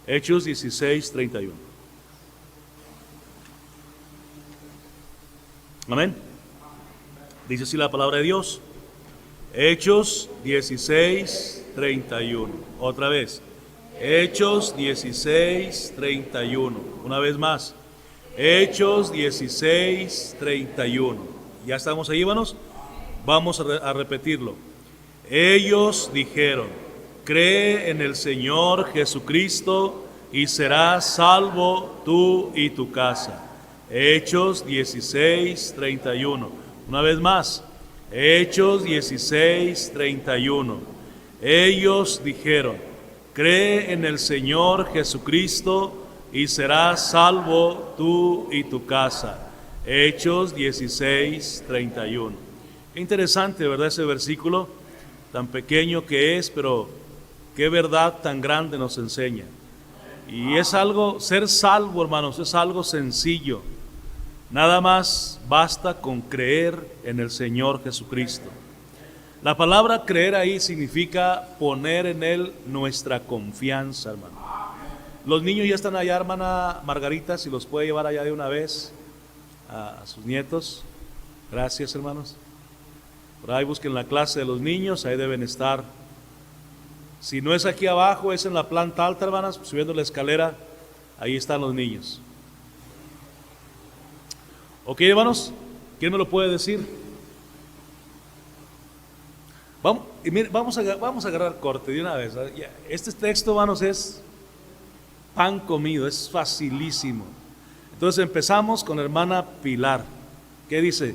Hechos 16:31. Amén. Dice así la palabra de Dios. Hechos 16:31. Otra vez. Hechos 16:31. Una vez más. Hechos 16:31. ¿Ya estamos ahí, hermanos? Vamos a repetirlo. Ellos dijeron: cree en el Señor Jesucristo y serás salvo tú y tu casa. Hechos 16:31. Una vez más. Hechos 16:31. Ellos dijeron: cree en el Señor Jesucristo y serás salvo tú y tu casa. Hechos 16:31. Qué interesante, ¿verdad? Ese versículo, tan pequeño que es, pero qué verdad tan grande nos enseña. Y es algo, ser salvo, hermanos, es algo sencillo. Nada más basta con creer en el Señor Jesucristo. La palabra creer ahí significa poner en Él nuestra confianza, hermano. Los niños ya están allá, hermana Margarita, si los puede llevar allá de una vez a sus nietos. Gracias, hermanos. Por ahí busquen la clase de los niños, ahí deben estar. Si no es aquí abajo, es en la planta alta, hermanas, subiendo la escalera, ahí están los niños. Ok, hermanos, ¿quién me lo puede decir? Vamos a agarrar corte de una vez. Este texto, hermanos, es pan comido, es facilísimo. Entonces empezamos con hermana Pilar. ¿Qué dice?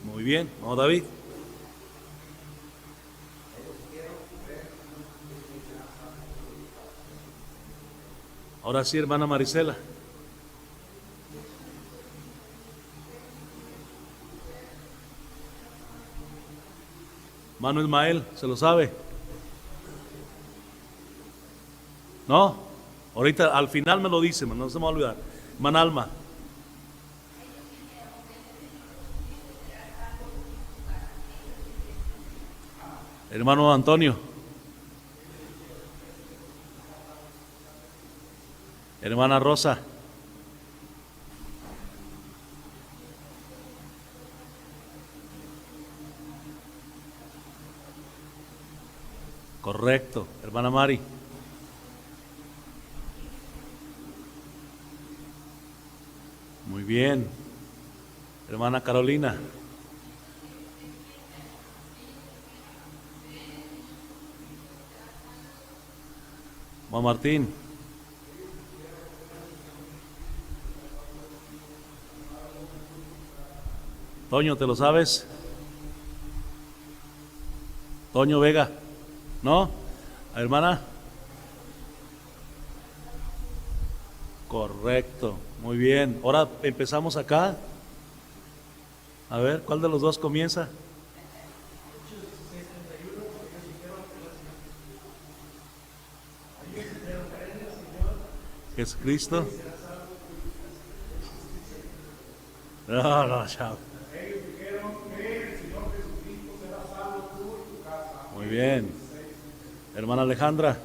Muy bien, vamos David. Ahora sí, hermana Marisela. Hermano Ismael, ¿se lo sabe? ¿No? Ahorita al final me lo dice, no se me va a olvidar. Hermana Alma. Hermano Antonio. Hermana Rosa. Correcto. Hermana Mari. Muy bien. Hermana Carolina. Juan Martín. Toño, ¿te lo sabes? Toño Vega. ¿No? Hermana. Correcto. Muy bien. Ahora empezamos acá. A ver, ¿cuál de los dos comienza? Jesucristo. No, chao. Muy bien. Hermana Alejandra.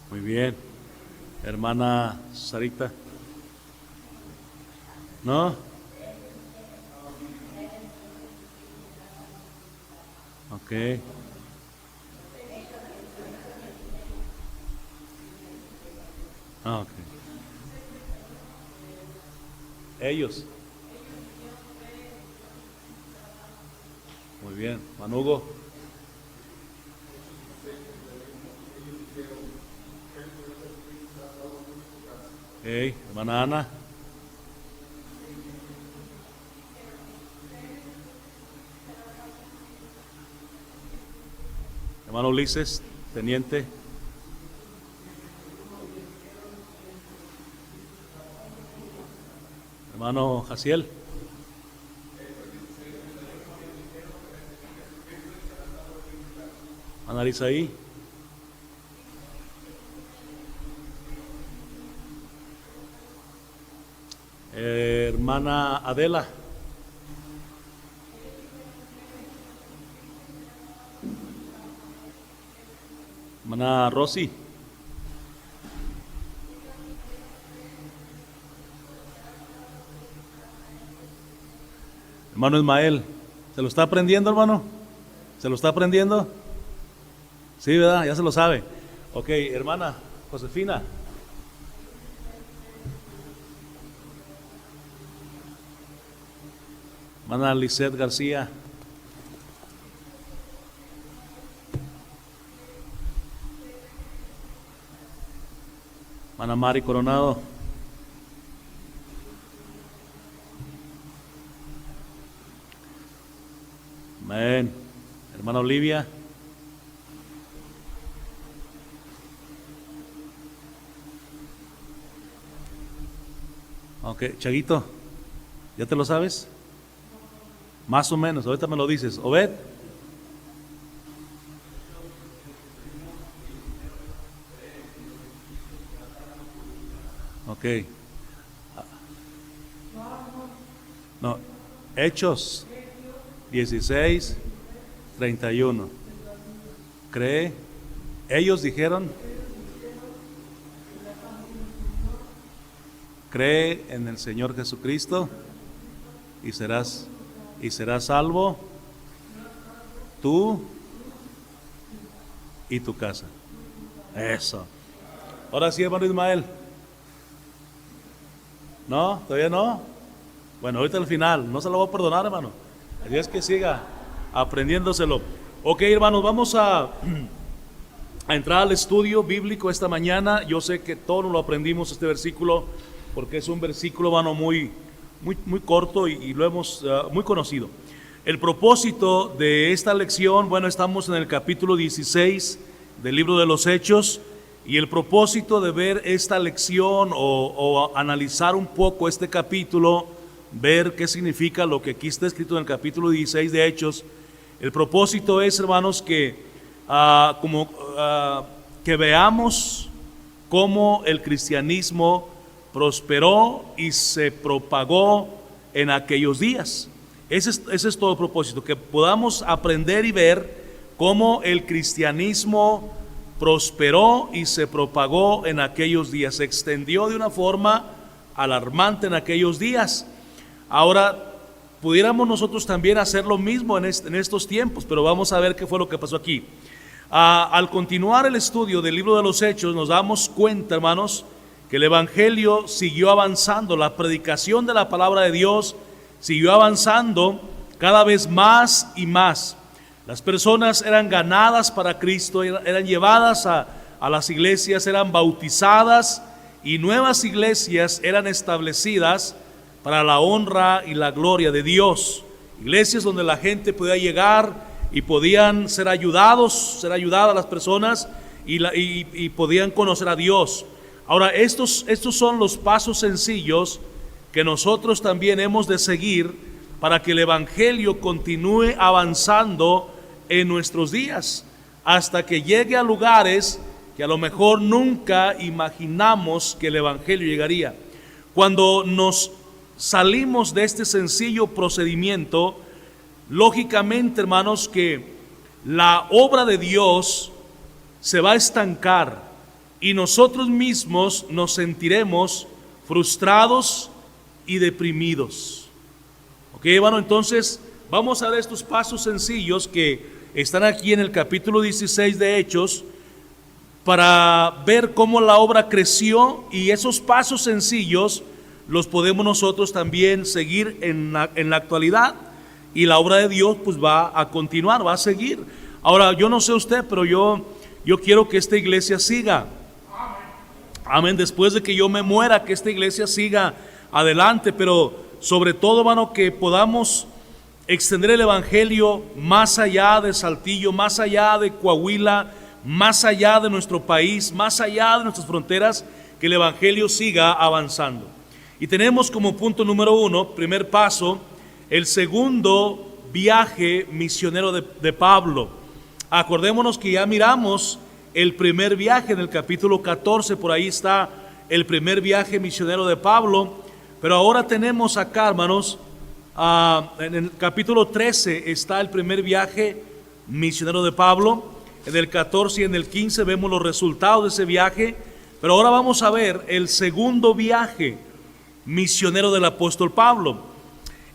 Muy bien. Hermana Sarita. ¿No? Ok. Ok. Ellos. Muy bien. Manugo. Hey, hermana Ana. Hermano Ulises, teniente. Hermano Jaciel. Ana Arisaí. Hermana Adela. Hermana Rosy. Hermano Ismael, ¿se lo está aprendiendo, hermano? ¿Se lo está aprendiendo? Sí, ¿verdad? Ya se lo sabe. Ok, hermana Josefina. Hermana Lisette García. Hermana Mari Coronado. Amén. Hermana Olivia. Ok, Chaguito, ¿ya te lo sabes? Más o menos, ahorita me lo dices. Obed. Ok. No, Hechos 16, 31. Cree. Ellos dijeron, cree en el Señor Jesucristo y serás salvo tú y tu casa. Eso. Ahora sí, hermano Ismael. ¿No? ¿Todavía no? Bueno, ahorita al final, no se lo voy a perdonar, hermano. Así es que siga aprendiéndoselo. Ok, hermanos, vamos a entrar al estudio bíblico esta mañana. Yo sé que todos lo aprendimos este versículo porque es un versículo, hermano, muy corto y lo hemos muy conocido. El propósito de esta lección, bueno, estamos en el capítulo 16 del libro de los Hechos, y el propósito de ver esta lección o analizar un poco este capítulo, ver qué significa lo que aquí está escrito en el capítulo 16 de Hechos. El propósito es, hermanos, que veamos cómo el cristianismo prosperó y se propagó en aquellos días. Ese es todo el propósito, que podamos aprender y ver cómo el cristianismo prosperó y se propagó en aquellos días, se extendió de una forma alarmante en aquellos días. Ahora, pudiéramos nosotros también hacer lo mismo en estos tiempos, pero vamos a ver qué fue lo que pasó aquí. Al continuar el estudio del libro de los Hechos, nos damos cuenta, hermanos, que el Evangelio siguió avanzando, la predicación de la palabra de Dios siguió avanzando cada vez más y más. Las personas eran ganadas para Cristo, eran llevadas a las iglesias, eran bautizadas y nuevas iglesias eran establecidas para la honra y la gloria de Dios. Iglesias donde la gente podía llegar y podían ser ayudadas las personas y podían conocer a Dios. Ahora, estos son los pasos sencillos que nosotros también hemos de seguir para que el Evangelio continúe avanzando en nuestros días, hasta que llegue a lugares que a lo mejor nunca imaginamos que el Evangelio llegaría. Cuando nos salimos de este sencillo procedimiento, lógicamente, hermanos, que la obra de Dios se va a estancar y nosotros mismos nos sentiremos frustrados y deprimidos. Ok, hermano, entonces vamos a ver estos pasos sencillos que están aquí en el capítulo 16 de Hechos para ver cómo la obra creció, y esos pasos sencillos los podemos nosotros también seguir en la actualidad, y la obra de Dios pues va a continuar, va a seguir. Ahora, yo no sé usted, pero yo quiero que esta iglesia siga. Amén. Después de que yo me muera, que esta iglesia siga adelante, pero sobre todo, hermano, que podamos extender el Evangelio más allá de Saltillo, más allá de Coahuila, más allá de nuestro país, más allá de nuestras fronteras, que el Evangelio siga avanzando. Y tenemos como punto número 1, primer paso, el segundo viaje misionero de Pablo. Acordémonos que ya miramos el primer viaje en el capítulo 14, por ahí está el primer viaje misionero de Pablo. Pero ahora tenemos acá, hermanos, en el capítulo 13 está el primer viaje misionero de Pablo. En el 14 y en el 15 vemos los resultados de ese viaje. Pero ahora vamos a ver el segundo viaje misionero del apóstol Pablo.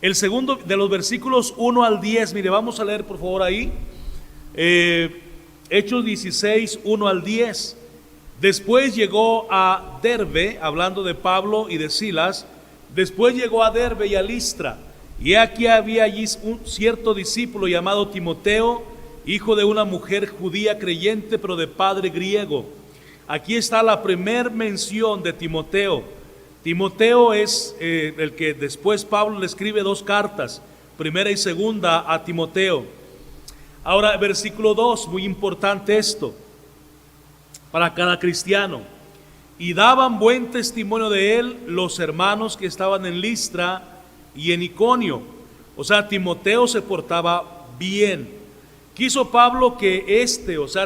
El segundo, de los versículos 1 al 10, mire, vamos a leer por favor ahí. Hechos 16, 1 al 10. Después llegó a Derbe, hablando de Pablo y de Silas. Después llegó a Derbe y a Listra. Y aquí había allí un cierto discípulo llamado Timoteo, hijo de una mujer judía creyente, pero de padre griego. Aquí está la primer mención de Timoteo. Timoteo es el que después Pablo le escribe dos cartas, primera y segunda a Timoteo. Ahora, versículo 2, muy importante esto para cada cristiano. Y daban buen testimonio de él los hermanos que estaban en Listra y en Iconio. O sea, Timoteo se portaba bien. Quiso Pablo que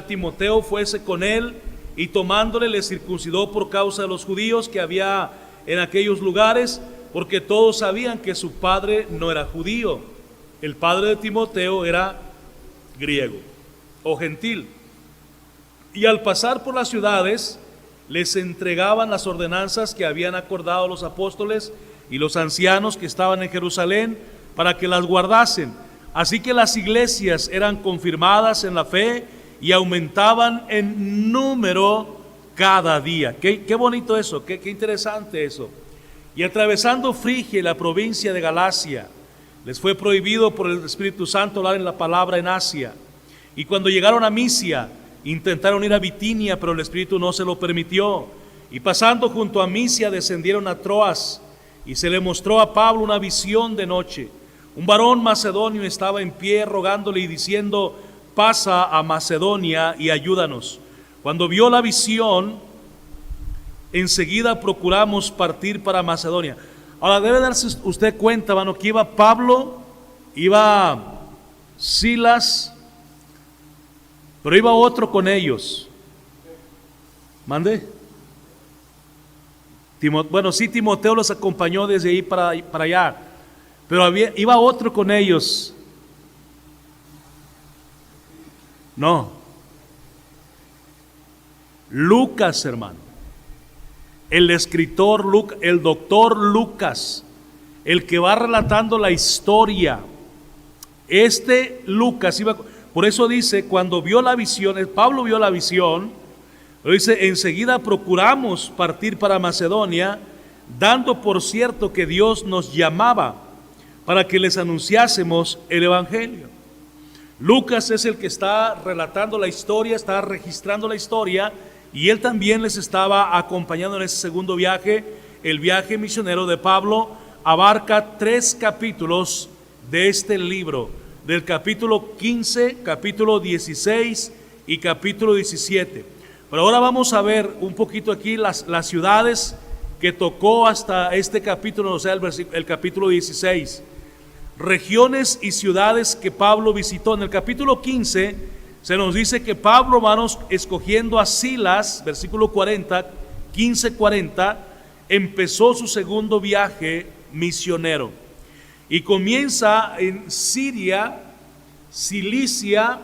Timoteo fuese con él, y tomándole le circuncidó por causa de los judíos que había en aquellos lugares, porque todos sabían que su padre no era judío. El padre de Timoteo era griego o gentil. Y al pasar por las ciudades, les entregaban las ordenanzas que habían acordado los apóstoles y los ancianos que estaban en Jerusalén, para que las guardasen. Así que las iglesias eran confirmadas en la fe y aumentaban en número cada día. Qué bonito eso, qué interesante eso. Y atravesando Frigia y la provincia de Galacia, les fue prohibido por el Espíritu Santo hablar en la palabra en Asia. Y cuando llegaron a Misia, intentaron ir a Bitinia, pero el Espíritu no se lo permitió. Y pasando junto a Misia, descendieron a Troas, y se le mostró a Pablo una visión de noche. Un varón macedonio estaba en pie rogándole y diciendo: pasa a Macedonia y ayúdanos. Cuando vio la visión, enseguida procuramos partir para Macedonia. Ahora debe darse usted cuenta, hermano, que iba Pablo, iba Silas, pero iba otro con ellos. ¿Mande? Timoteo los acompañó desde ahí para allá, pero iba otro con ellos. No, Lucas, hermano, el escritor Lucas, el doctor Lucas, el que va relatando la historia. Lucas iba, por eso dice, cuando vio la visión, Pablo vio la visión, lo dice: enseguida procuramos partir para Macedonia, dando por cierto que Dios nos llamaba para que les anunciásemos el evangelio. Lucas es el que está relatando la historia, está registrando la historia, y él también les estaba acompañando en ese segundo viaje. El viaje misionero de Pablo abarca 3 capítulos de este libro, del capítulo 15, capítulo 16 y capítulo 17. Pero ahora vamos a ver un poquito aquí las ciudades que tocó hasta este capítulo, o sea, el capítulo 16. Regiones y ciudades que Pablo visitó. En el capítulo 15 se nos dice que Pablo, hermanos, escogiendo a Silas, versículo 40, 15:40, empezó su segundo viaje misionero. Y comienza en Siria, Cilicia,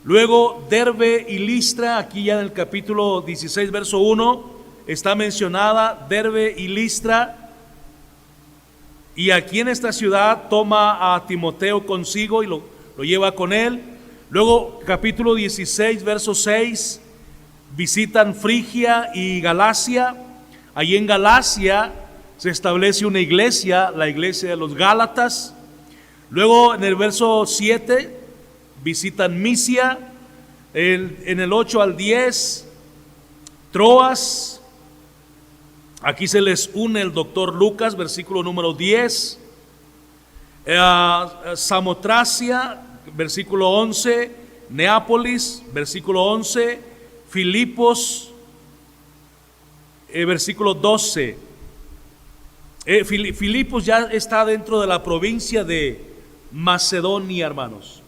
luego Derbe y Listra. Aquí ya en el capítulo 16, verso 1, está mencionada Derbe y Listra. Y aquí en esta ciudad toma a Timoteo consigo y lo lleva con él. Luego, capítulo 16, verso 6, visitan Frigia y Galacia. Allí en Galacia se establece una iglesia, la iglesia de los Gálatas. Luego, en el verso 7, visitan Misia. En el 8 al 10, Troas. Aquí se les une el doctor Lucas, versículo número 10. Samotracia, versículo 11. Neápolis, versículo 11. Filipos, versículo 12. Filipos ya está dentro de la provincia de Macedonia, hermanos.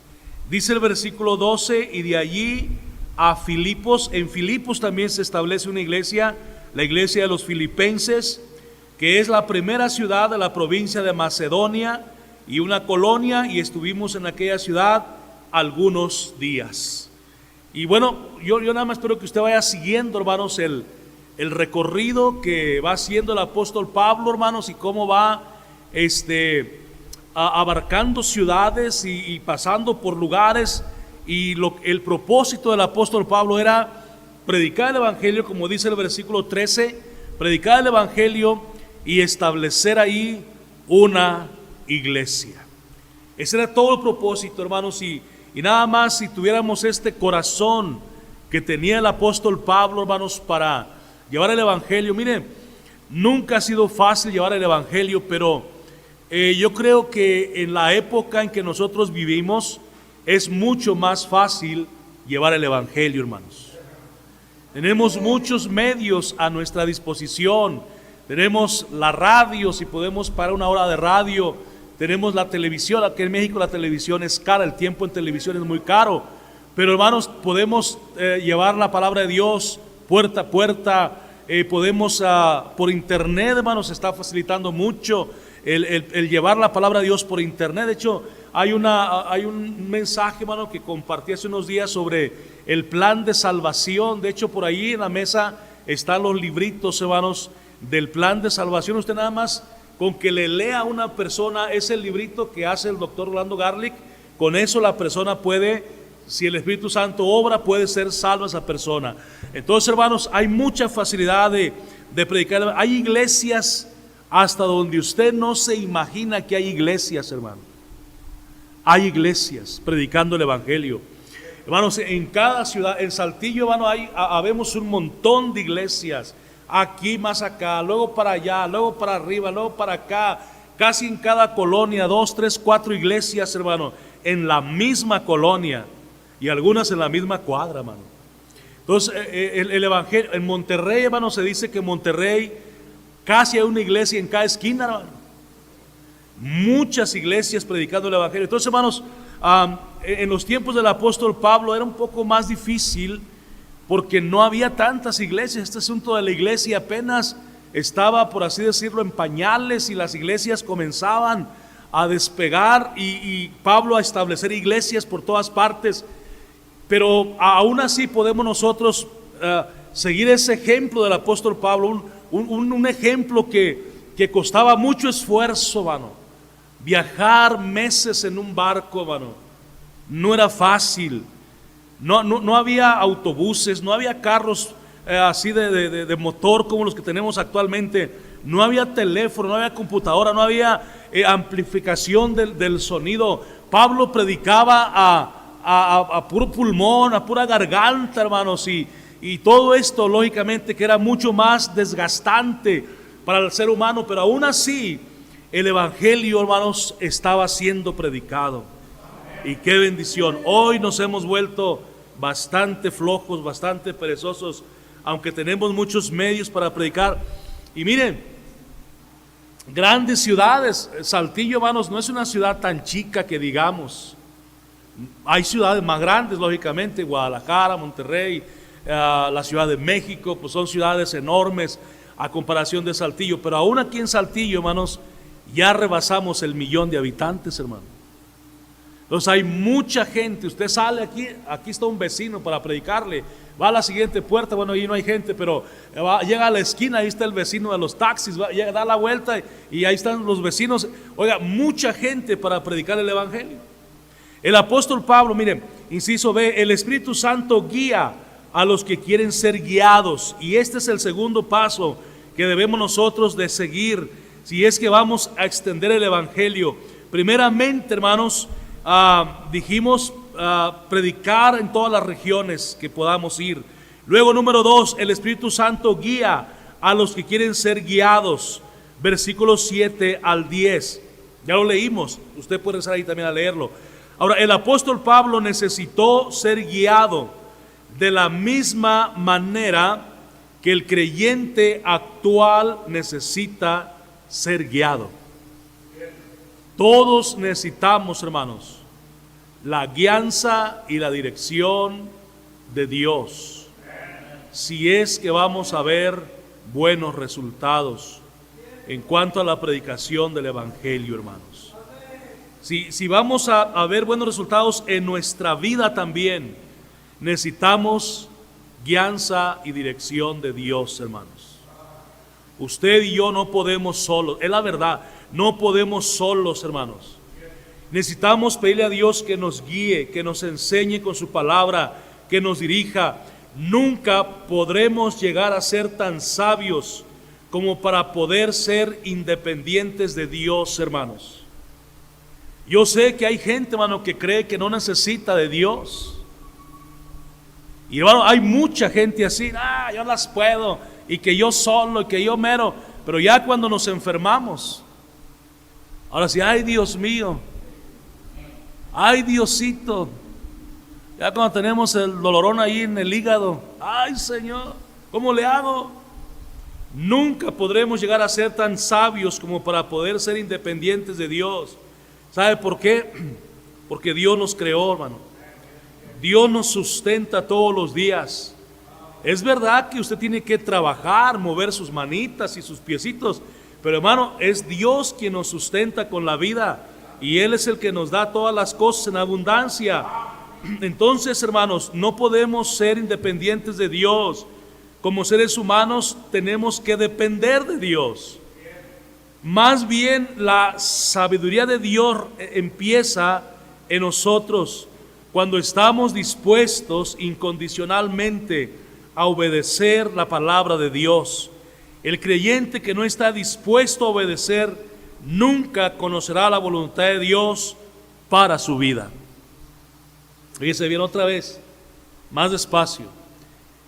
Dice el versículo 12: y de allí a Filipos. En Filipos también se establece una iglesia, la iglesia de los filipenses. que es la primera ciudad de la provincia de Macedonia y una colonia, y estuvimos en aquella ciudad algunos días. Y bueno, yo nada más espero que usted vaya siguiendo, hermanos, el recorrido que va haciendo el apóstol Pablo, hermanos, y cómo va abarcando ciudades y pasando por lugares. Y el propósito del apóstol Pablo era predicar el evangelio, como dice el versículo 13, predicar el evangelio y establecer ahí una iglesia. Ese era todo el propósito, hermanos, y nada más si tuviéramos este corazón que tenía el apóstol Pablo, hermanos, para llevar el evangelio. Mire, nunca ha sido fácil llevar el evangelio, pero yo creo que en la época en que nosotros vivimos es mucho más fácil llevar el evangelio, hermanos. Tenemos muchos medios a nuestra disposición. Tenemos la radio, si podemos parar una hora de radio. Tenemos la televisión. Aquí en México la televisión es cara, el tiempo en televisión es muy caro. Pero, hermanos, podemos llevar la palabra de Dios puerta a puerta. Podemos por internet, hermanos, se está facilitando mucho el llevar la palabra de Dios por internet. De hecho, hay un mensaje, hermano, que compartí hace unos días sobre el plan de salvación. De hecho, por ahí en la mesa están los libritos, hermanos, del plan de salvación. Usted nada más con que le lea a una persona ese librito que hace el doctor Orlando Garlic, con eso la persona puede, si el Espíritu Santo obra, puede ser salva esa persona. Entonces, hermanos, hay mucha facilidad de predicar. Hay iglesias hasta donde usted no se imagina que hay iglesias, hermano. Hay iglesias predicando el evangelio. Hermanos, en cada ciudad, en Saltillo, hermano, habemos un montón de iglesias. Aquí, más acá, luego para allá, luego para arriba, luego para acá. Casi en cada colonia, 2, 3, 4 iglesias, hermano, en la misma colonia y algunas en la misma cuadra, hermano. Entonces, el evangelio, en Monterrey, hermano, se dice que en Monterrey casi hay una iglesia en cada esquina, hermano. Muchas iglesias predicando el evangelio. Entonces, hermanos, en los tiempos del apóstol Pablo era un poco más difícil porque no había tantas iglesias. Este asunto de la iglesia apenas estaba, por así decirlo, en pañales, y las iglesias comenzaban a despegar y Pablo a establecer iglesias por todas partes. Pero aún así podemos nosotros seguir ese ejemplo del apóstol Pablo, un ejemplo que costaba mucho esfuerzo, hermano. Viajar meses en un barco, hermano, no era fácil. No había autobuses, no había carros así de motor como los que tenemos actualmente. No había teléfono, no había computadora, no había amplificación del sonido. Pablo predicaba a puro pulmón, a pura garganta, hermanos, y todo esto lógicamente que era mucho más desgastante para el ser humano, pero aún así el evangelio, hermanos, estaba siendo predicado. Y qué bendición. Hoy nos hemos vuelto bastante flojos, bastante perezosos, aunque tenemos muchos medios para predicar. Y miren, grandes ciudades. Saltillo, hermanos, no es una ciudad tan chica que digamos. Hay ciudades más grandes, lógicamente, Guadalajara, Monterrey, la Ciudad de México, pues son ciudades enormes a comparación de Saltillo. Pero aún aquí en Saltillo, hermanos, ya rebasamos el 1,000,000 de habitantes, hermano. Entonces hay mucha gente. Usted sale aquí está un vecino para predicarle, va a la siguiente puerta, bueno, ahí no hay gente, pero llega a la esquina, ahí está el vecino de los taxis, da la vuelta y ahí están los vecinos. Oiga, mucha gente para predicar el evangelio. El apóstol Pablo, miren, inciso B, el Espíritu Santo guía a los que quieren ser guiados, y este es el segundo paso que debemos nosotros de seguir si es que vamos a extender el evangelio. Primeramente, hermanos, dijimos predicar en todas las regiones que podamos ir. Luego, número 2, el Espíritu Santo guía a los que quieren ser guiados. Versículos 7 al 10. Ya lo leímos, usted puede estar ahí también a leerlo. Ahora, el apóstol Pablo necesitó ser guiado de la misma manera que el creyente actual necesita ser guiado. Todos necesitamos, hermanos, la guianza y la dirección de Dios, si es que vamos a ver buenos resultados. en cuanto a la predicación del Evangelio, hermanos. Si vamos a ver buenos resultados en nuestra vida también, necesitamos guianza y dirección de Dios, hermanos. Usted y yo no podemos solos, es la verdad, no podemos solos, hermanos. Necesitamos pedirle a Dios que nos guíe, que nos enseñe con su palabra, que nos dirija. Nunca podremos llegar a ser tan sabios como para poder ser independientes de Dios, hermanos. Yo sé que hay gente, hermano, que cree que no necesita de Dios. Y hermano, hay mucha gente así, yo las puedo, y que yo solo, y que yo mero. Pero ya cuando nos enfermamos, ahora sí, ay Dios mío, ay Diosito, ya cuando tenemos el dolorón ahí en el hígado, ay Señor, ¿cómo le hago? Nunca podremos llegar a ser tan sabios como para poder ser independientes de Dios. ¿Sabe por qué? Porque Dios nos creó, hermano. Dios nos sustenta todos los días. Es verdad que usted tiene que trabajar, mover sus manitas y sus piecitos, pero hermano, es Dios quien nos sustenta con la vida y Él es el que nos da todas las cosas en abundancia. Entonces, hermanos, no podemos ser independientes de Dios. Como seres humanos tenemos que depender de Dios. Más bien la sabiduría de Dios empieza en nosotros cuando estamos dispuestos incondicionalmente a obedecer la palabra de Dios. El creyente que no está dispuesto a obedecer nunca conocerá la voluntad de Dios para su vida. Fíjese bien otra vez, más despacio.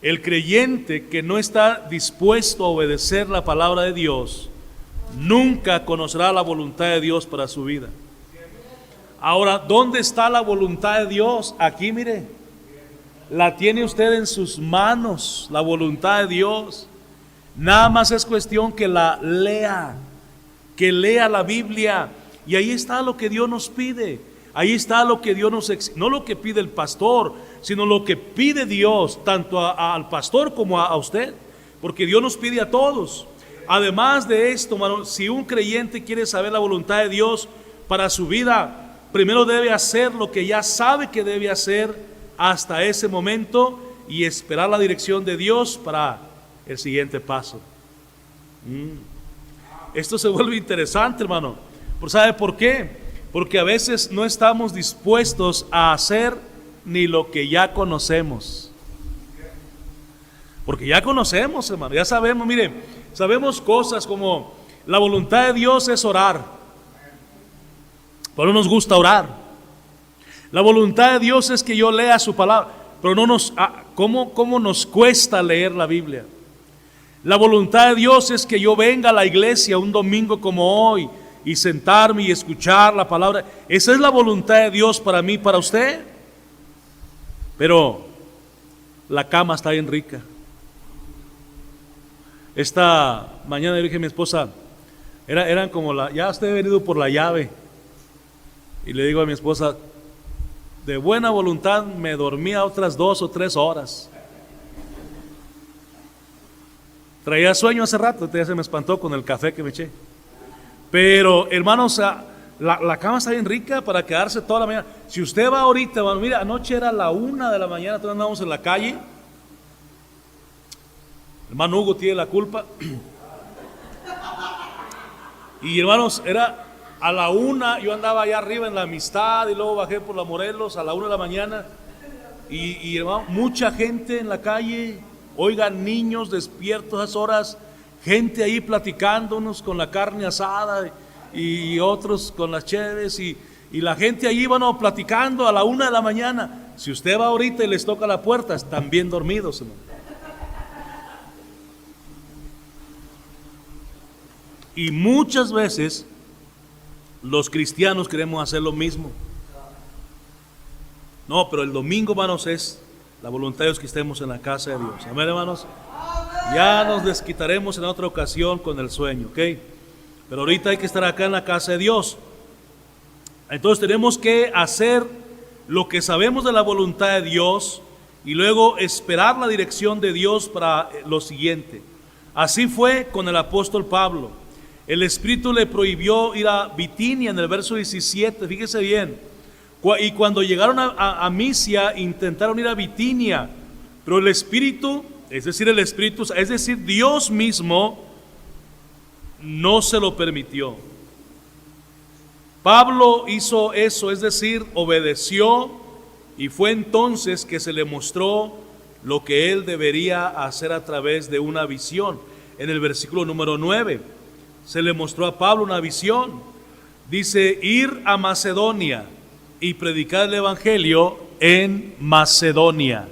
El creyente que no está dispuesto a obedecer la palabra de Dios nunca conocerá la voluntad de Dios para su vida. Ahora, ¿dónde está la voluntad de Dios? Aquí, mire, la tiene usted en sus manos, la voluntad de Dios. Nada más es cuestión que la lea, que lea la Biblia, y ahí está lo que Dios nos pide. Ahí está lo que Dios nos exige, no lo que pide el pastor, sino lo que pide Dios, tanto al pastor como a usted, porque Dios nos pide a todos. Además de esto, hermano, si un creyente quiere saber la voluntad de Dios para su vida, primero debe hacer lo que ya sabe que debe hacer hasta ese momento y esperar la dirección de Dios para el siguiente paso. Esto se vuelve interesante, hermano. ¿Sabe por qué? Porque a veces no estamos dispuestos a hacer ni lo que ya conocemos. Porque ya conocemos, hermano, ya sabemos, mire, sabemos cosas como la voluntad de Dios es orar, pero no nos gusta orar. La voluntad de Dios es que yo lea su palabra, pero no nos, ¿cómo nos cuesta leer la Biblia? La voluntad de Dios es que yo venga a la iglesia un domingo como hoy y sentarme y escuchar la palabra. Esa es la voluntad de Dios para mí, para usted. Pero la cama está bien rica. Esta mañana le dije a mi esposa, eran como ya usted ha venido por la llave. Y le digo a mi esposa, de buena voluntad me dormía otras 2 o 3 horas. Traía sueño hace rato, ya se me espantó con el café que me eché. Pero hermanos, la cama está bien rica para quedarse toda la mañana. Si usted va ahorita, bueno, mira, anoche era la 1 de la mañana, todavía andábamos en la calle. Hermano Hugo tiene la culpa. Y hermanos, era a la 1, yo andaba allá arriba en la Amistad y luego bajé por la Morelos a la 1 de la mañana. Y hermano, mucha gente en la calle, oigan, niños despiertos a esas horas, gente ahí platicándonos con la carne asada y otros con las cheves y la gente ahí, bueno, platicando a la 1 de la mañana. Si usted va ahorita y les toca la puerta, están bien dormidos, hermano. Y muchas veces los cristianos queremos hacer lo mismo. No, pero el domingo, hermanos, es la voluntad de Dios que estemos en la casa de Dios. Amén, hermanos. Ya nos desquitaremos en otra ocasión con el sueño, ¿ok? Pero ahorita hay que estar acá en la casa de Dios. Entonces tenemos que hacer lo que sabemos de la voluntad de Dios y luego esperar la dirección de Dios para lo siguiente. Así fue con el apóstol Pablo. El Espíritu le prohibió ir a Bitinia en el verso 17, fíjese bien. Y cuando llegaron a Misia, intentaron ir a Bitinia, pero el Espíritu, es decir, Dios mismo, no se lo permitió. Pablo hizo eso, es decir, obedeció, y fue entonces que se le mostró lo que él debería hacer a través de una visión. En el versículo número 9, se le mostró a Pablo una visión. Dice, ir a Macedonia y predicar el Evangelio en Macedonia.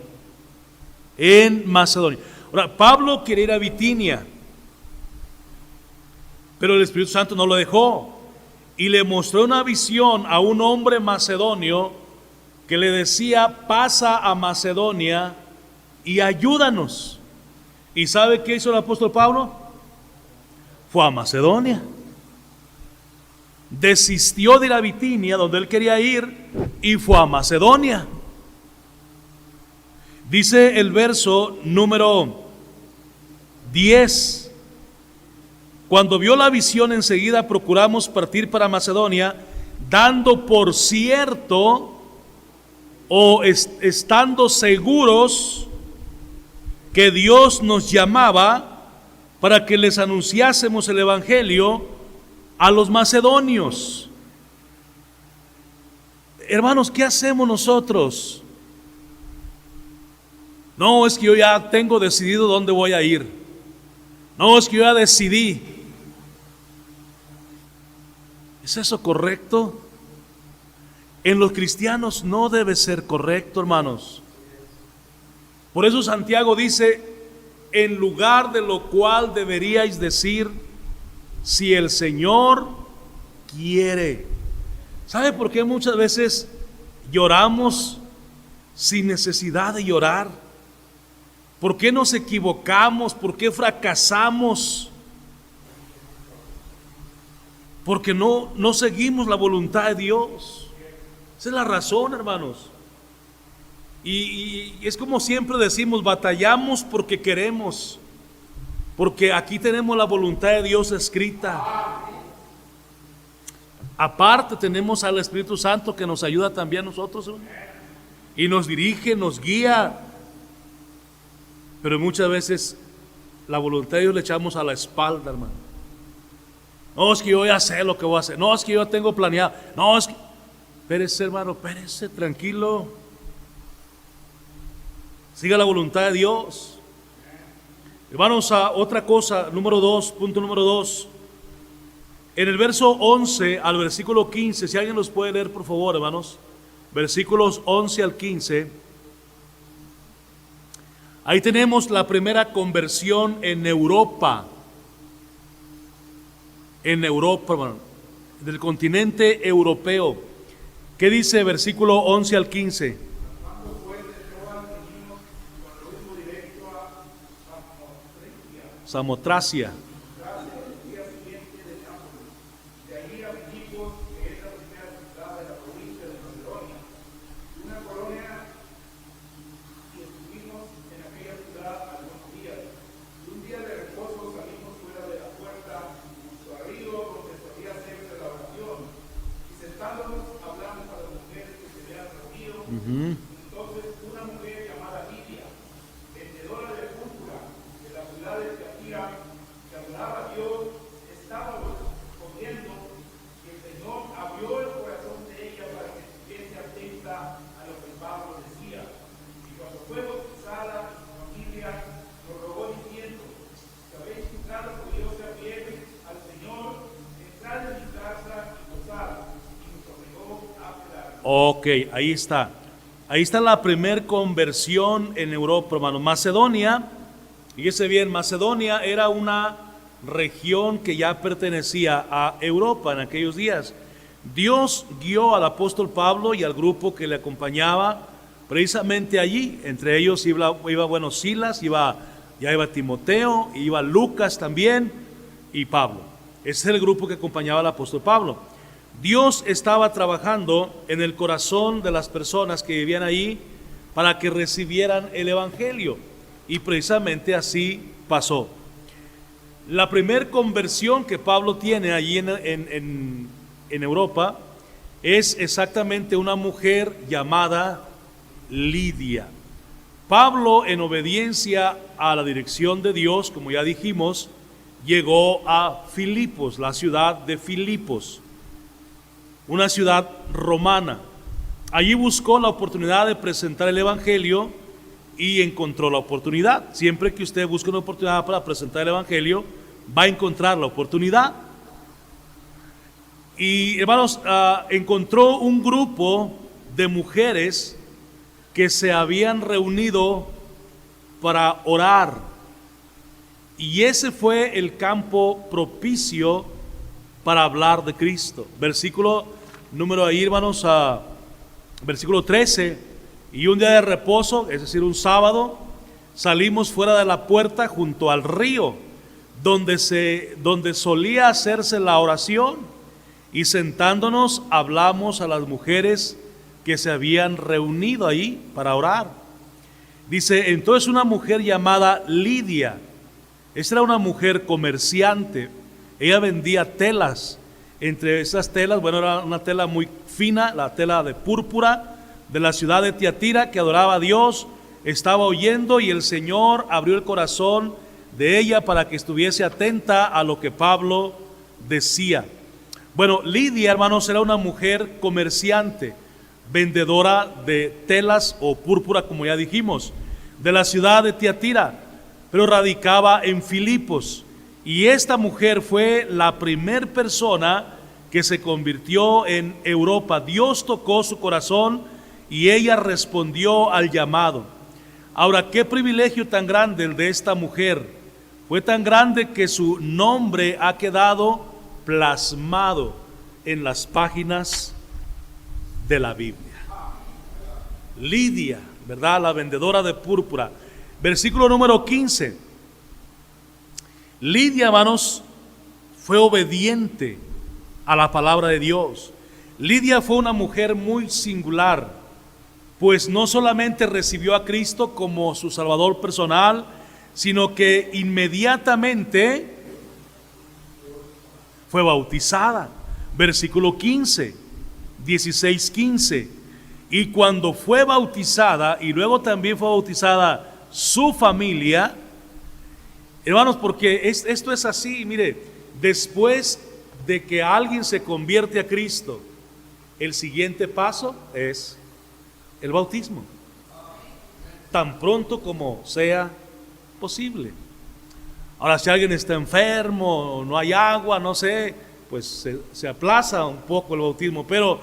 En Macedonia. Ahora, Pablo quiere ir a Bitinia, pero el Espíritu Santo no lo dejó. Y le mostró una visión a un hombre macedonio que le decía, pasa a Macedonia y ayúdanos. ¿Y sabe qué hizo el apóstol Pablo? Fue a Macedonia. Desistió de ir a Bitinia, donde él quería ir, y fue a Macedonia. Dice el verso número 10. Cuando vio la visión, enseguida procuramos partir para Macedonia, dando por cierto o estando seguros que Dios nos llamaba para que les anunciásemos el Evangelio a los macedonios. Hermanos, ¿qué hacemos nosotros? No, es que yo ya tengo decidido dónde voy a ir. No, es que yo ya decidí. ¿Es eso correcto? En los cristianos no debe ser correcto, hermanos. Por eso Santiago dice, en lugar de lo cual deberíais decir, si el Señor quiere. ¿Sabe por qué muchas veces lloramos sin necesidad de llorar? ¿Por qué nos equivocamos? ¿Por qué fracasamos? Porque no seguimos la voluntad de Dios. Esa es la razón, hermanos. Y es como siempre decimos, batallamos porque queremos, porque aquí tenemos la voluntad de Dios escrita. Aparte tenemos al Espíritu Santo que nos ayuda también a nosotros, hermano, y nos dirige, nos guía. Pero muchas veces la voluntad de Dios le echamos a la espalda, hermano. No, es que yo ya sé lo que voy a hacer. No, es que yo tengo planeado. No, es que... Espérese, hermano, espérese, tranquilo. Siga la voluntad de Dios. Hermanos, a otra cosa, número 2, punto número 2. En el verso 11 al versículo 15, si alguien los puede leer, por favor, hermanos. Versículos 11 al 15. Ahí tenemos la primera conversión en Europa. En Europa, hermano, del continente europeo. ¿Qué dice versículo 11 al 15? Samotracia. Entonces una mujer llamada Lidia, vendedora de púrpura de la ciudad de Tiatira, que adoraba a Dios, estaba comiendo, y el Señor abrió el corazón de ella para que estuviese atenta a lo que Pablo decía. Y cuando fue bautizada, su familia lo rogó diciendo, que habéis juzgado que Dios se abriere al Señor, entrad en mi casa y gozad. Y nos obligó a quedar. Ok, ahí está. Ahí está la primer conversión en Europa, hermano. Macedonia, fíjese bien, Macedonia era una región que ya pertenecía a Europa en aquellos días. Dios guió al apóstol Pablo y al grupo que le acompañaba precisamente allí. Entre ellos iba bueno, Silas, ya iba Timoteo, iba Lucas también y Pablo. Ese es el grupo que acompañaba al apóstol Pablo. Dios estaba trabajando en el corazón de las personas que vivían ahí para que recibieran el Evangelio, y precisamente así pasó. La primer conversión que Pablo tiene allí en Europa es exactamente una mujer llamada Lidia. Pablo, en obediencia a la dirección de Dios, como ya dijimos, llegó a Filipos, la ciudad de Filipos, una ciudad romana. Allí buscó la oportunidad de presentar el Evangelio y encontró la oportunidad. Siempre que usted busque una oportunidad para presentar el Evangelio, va a encontrar la oportunidad. Y hermanos, encontró un grupo de mujeres que se habían reunido para orar, y ese fue el campo propicio para hablar de Cristo. Versículo número ahí, hermanos, versículo 13: y un día de reposo, es decir, un sábado, salimos fuera de la puerta junto al río, donde solía hacerse la oración, y sentándonos hablamos a las mujeres que se habían reunido ahí para orar. Dice, entonces una mujer llamada Lidia, esta era una mujer comerciante, ella vendía telas. Entre esas telas, bueno, era una tela muy fina, la tela de púrpura de la ciudad de Tiatira, que adoraba a Dios. Estaba oyendo y el Señor abrió el corazón de ella para que estuviese atenta a lo que Pablo decía. Bueno, Lidia, hermanos, era una mujer comerciante, vendedora de telas o púrpura, como ya dijimos, de la ciudad de Tiatira, pero radicaba en Filipos. Y esta mujer fue la primer persona que se convirtió en Europa. Dios tocó su corazón y ella respondió al llamado. Ahora, qué privilegio tan grande el de esta mujer. Fue tan grande que su nombre ha quedado plasmado en las páginas de la Biblia. Lidia, ¿verdad? La vendedora de púrpura. Versículo número 15. Lidia, hermanos, fue obediente a la palabra de Dios. Lidia fue una mujer muy singular, pues no solamente recibió a Cristo como su Salvador personal, sino que inmediatamente fue bautizada. Versículo 15, 16-15. Y cuando fue bautizada, y luego también fue bautizada su familia, hermanos, porque esto es así, mire, después de que alguien se convierte a Cristo, el siguiente paso es el bautismo, tan pronto como sea posible. Ahora, si alguien está enfermo, no hay agua, no sé, pues se aplaza un poco el bautismo, pero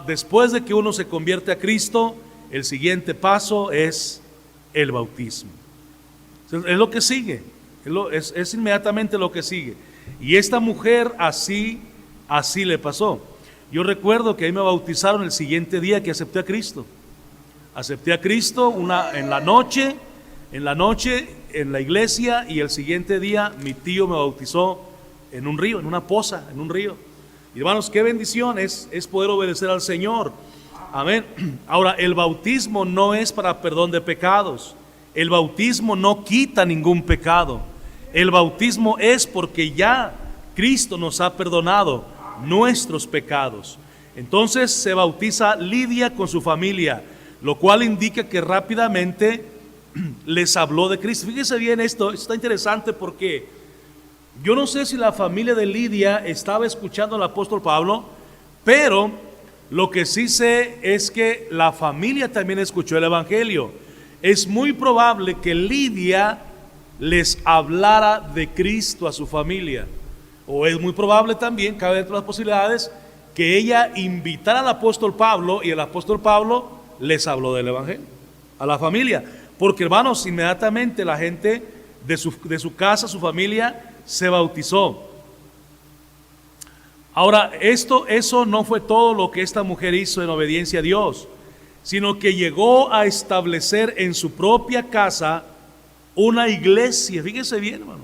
después de que uno se convierte a Cristo, el siguiente paso es el bautismo. Es lo que sigue, es inmediatamente lo que sigue. Y esta mujer así le pasó. Yo recuerdo que ahí me bautizaron el siguiente día que acepté a Cristo. Acepté a Cristo en la noche en la iglesia, y el siguiente día mi tío me bautizó en un río, en una poza, en un río. Y hermanos, qué bendición es poder obedecer al Señor. Amén. Ahora, el bautismo no es para perdón de pecados. El bautismo no quita ningún pecado. El bautismo es porque ya Cristo nos ha perdonado nuestros pecados. Entonces se bautiza Lidia con su familia, lo cual indica que rápidamente les habló de Cristo. Fíjese bien, esto está interesante, porque yo no sé si la familia de Lidia estaba escuchando al apóstol Pablo, pero lo que sí sé es que la familia también escuchó el Evangelio. Es muy probable que Lidia les hablara de Cristo a su familia, o es muy probable también, cabe dentro de las posibilidades, que ella invitara al apóstol Pablo y el apóstol Pablo les habló del Evangelio a la familia, porque hermanos, inmediatamente la gente de su casa, su familia, se bautizó. Ahora, eso no fue todo lo que esta mujer hizo en obediencia a Dios, sino que llegó a establecer en su propia casa una iglesia. Fíjese bien, hermano,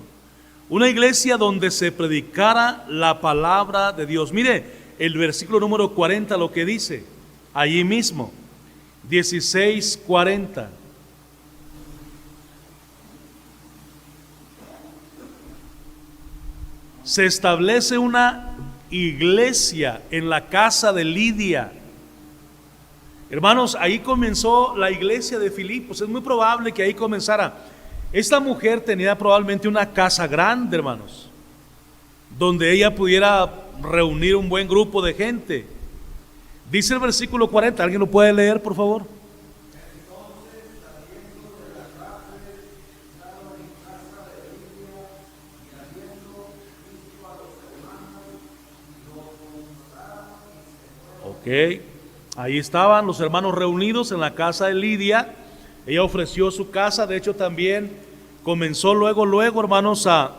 una iglesia donde se predicara la palabra de Dios. Mire el versículo número 40, lo que dice allí mismo, 16:40. se establece una iglesia en la casa de Lidia. Hermanos, ahí comenzó la iglesia de Filipos. Es muy probable que ahí comenzara. Esta mujer tenía probablemente una casa grande, hermanos, donde ella pudiera reunir un buen grupo de gente. Dice el versículo 40, ¿alguien lo puede leer, por favor? Ok, ahí estaban los hermanos reunidos en la casa de Lidia. Ella ofreció su casa. De hecho, también comenzó luego, hermanos, a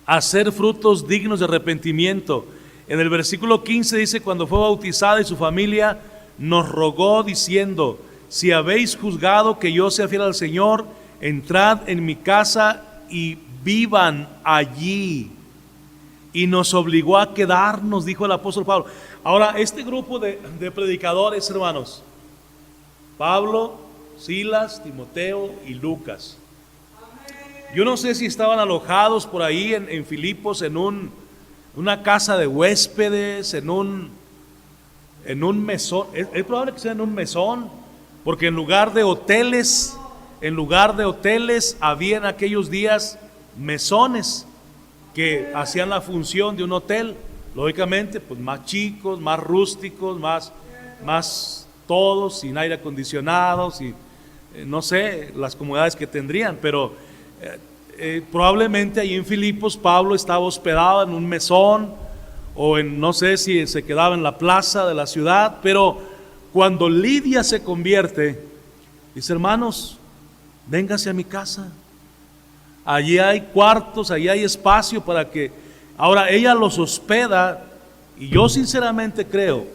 hacer frutos dignos de arrepentimiento. En el versículo 15 dice: cuando fue bautizada y su familia nos rogó diciendo: si habéis juzgado que yo sea fiel al Señor, entrad en mi casa y vivan allí. Y nos obligó a quedarnos, dijo el apóstol Pablo. Ahora, este grupo de predicadores, hermanos, Pablo, Silas, Timoteo y Lucas, yo no sé si estaban alojados por ahí en Filipos, en una casa de huéspedes, en un mesón. Es probable que sea en un mesón, porque en lugar de hoteles había en aquellos días mesones que hacían la función de un hotel. Lógicamente, pues más chicos, más rústicos, más todos sin aire acondicionado, y no sé las comodidades que tendrían, pero probablemente ahí en Filipos Pablo estaba hospedado en un mesón, o no sé si se quedaba en la plaza de la ciudad. Pero cuando Lidia se convierte, dice: hermanos, vénganse a mi casa, allí hay cuartos, allí hay espacio para que... Ahora ella los hospeda, y yo sinceramente creo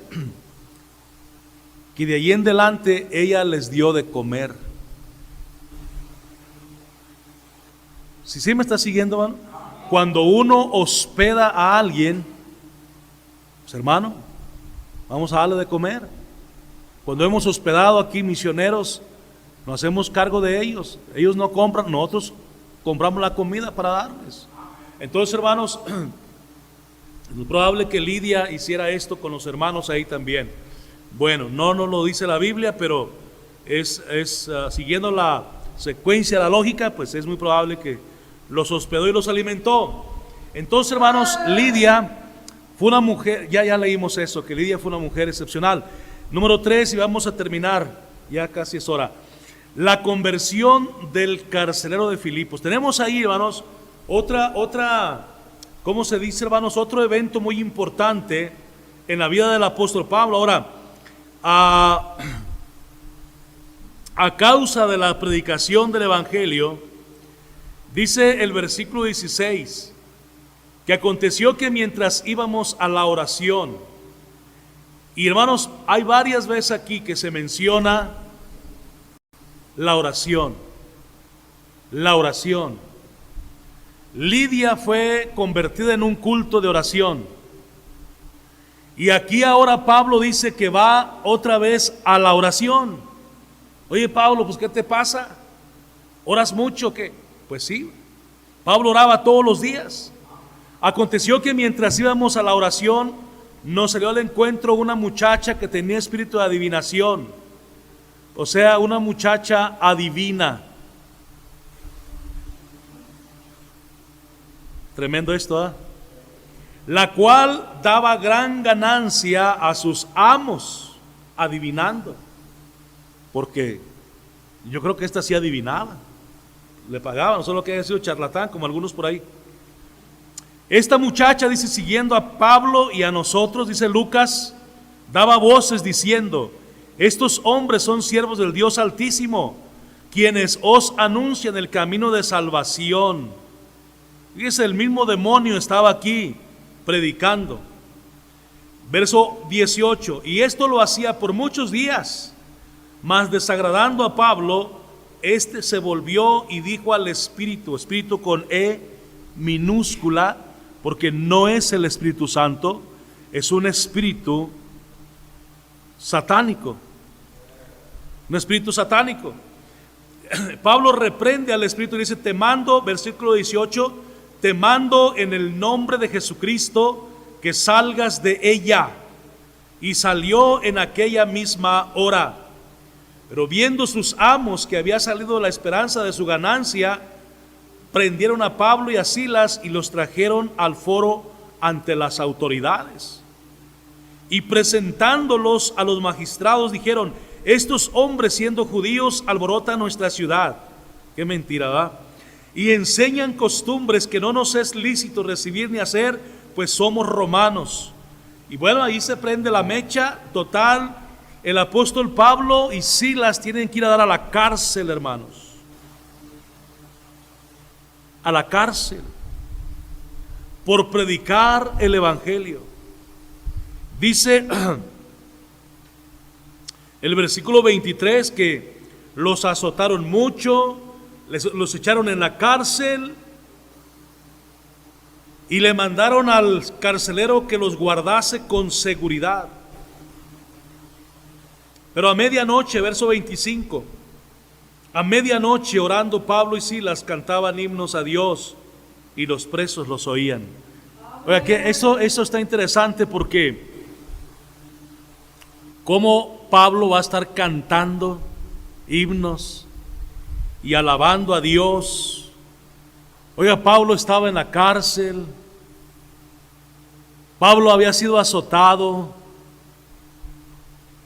que de ahí en adelante ella les dio de comer. ¿Sí me está siguiendo, hermano? Cuando uno hospeda a alguien, pues hermano, vamos a darle de comer. Cuando hemos hospedado aquí misioneros, nos hacemos cargo de ellos. Ellos no compran, nosotros compramos la comida para darles. Entonces, hermanos, es muy probable que Lidia hiciera esto con los hermanos ahí también. Bueno, no nos lo dice la Biblia, pero siguiendo la secuencia, la lógica, pues es muy probable que los hospedó y los alimentó. Entonces, hermanos, Lidia fue una mujer, ya leímos eso, que Lidia fue una mujer excepcional. Número 3, y vamos a terminar, ya casi es hora. La conversión del carcelero de Filipos. Tenemos ahí, hermanos, otra, ¿cómo se dice, hermanos? Otro evento muy importante en la vida del apóstol Pablo. Ahora, a causa de la predicación del evangelio, dice el versículo 16, que aconteció que mientras íbamos a la oración, y hermanos, hay varias veces aquí que se menciona la oración. Lidia fue convertida en un culto de oración. Y aquí ahora Pablo dice que va otra vez a la oración. Oye, Pablo, pues ¿qué te pasa? ¿Oras mucho? ¿Qué? Pues sí, Pablo oraba todos los días. Aconteció que mientras íbamos a la oración, nos salió al encuentro una muchacha que tenía espíritu de adivinación. O sea, una muchacha adivina. Tremendo esto, ¿eh? La cual daba gran ganancia a sus amos adivinando. Porque yo creo que esta sí adivinaba. Le pagaban, no solo que haya sido charlatán como algunos por ahí. Esta muchacha, dice, siguiendo a Pablo y a nosotros, dice Lucas, daba voces diciendo: estos hombres son siervos del Dios Altísimo, quienes os anuncian el camino de salvación. Fíjese, el mismo demonio estaba aquí predicando. Verso 18, y esto lo hacía por muchos días, mas desagradando a Pablo, este se volvió y dijo al espíritu con E minúscula, porque no es el Espíritu Santo, es un espíritu satánico. Un espíritu satánico. Pablo reprende al espíritu y dice: te mando, versículo 18, te mando en el nombre de Jesucristo que salgas de ella. Y salió en aquella misma hora. Pero viendo sus amos que había salido la esperanza de su ganancia, prendieron a Pablo y a Silas y los trajeron al foro ante las autoridades. Y presentándolos a los magistrados dijeron: estos hombres, siendo judíos, alborotan nuestra ciudad. Qué mentira, ¿verdad? Y enseñan costumbres que no nos es lícito recibir ni hacer, pues somos romanos. Y bueno, ahí se prende la mecha. Total, el apóstol Pablo y Silas tienen que ir a dar a la cárcel, hermanos. A la cárcel, por predicar el evangelio. Dice el versículo 23 que los azotaron mucho, los echaron en la cárcel y le mandaron al carcelero que los guardase con seguridad. Pero a medianoche, verso 25, a medianoche, orando Pablo y Silas, cantaban himnos a Dios y los presos los oían. Oiga, que eso está interesante, porque cómo Pablo va a estar cantando himnos y alabando a Dios. Oiga, Pablo estaba en la cárcel, Pablo había sido azotado,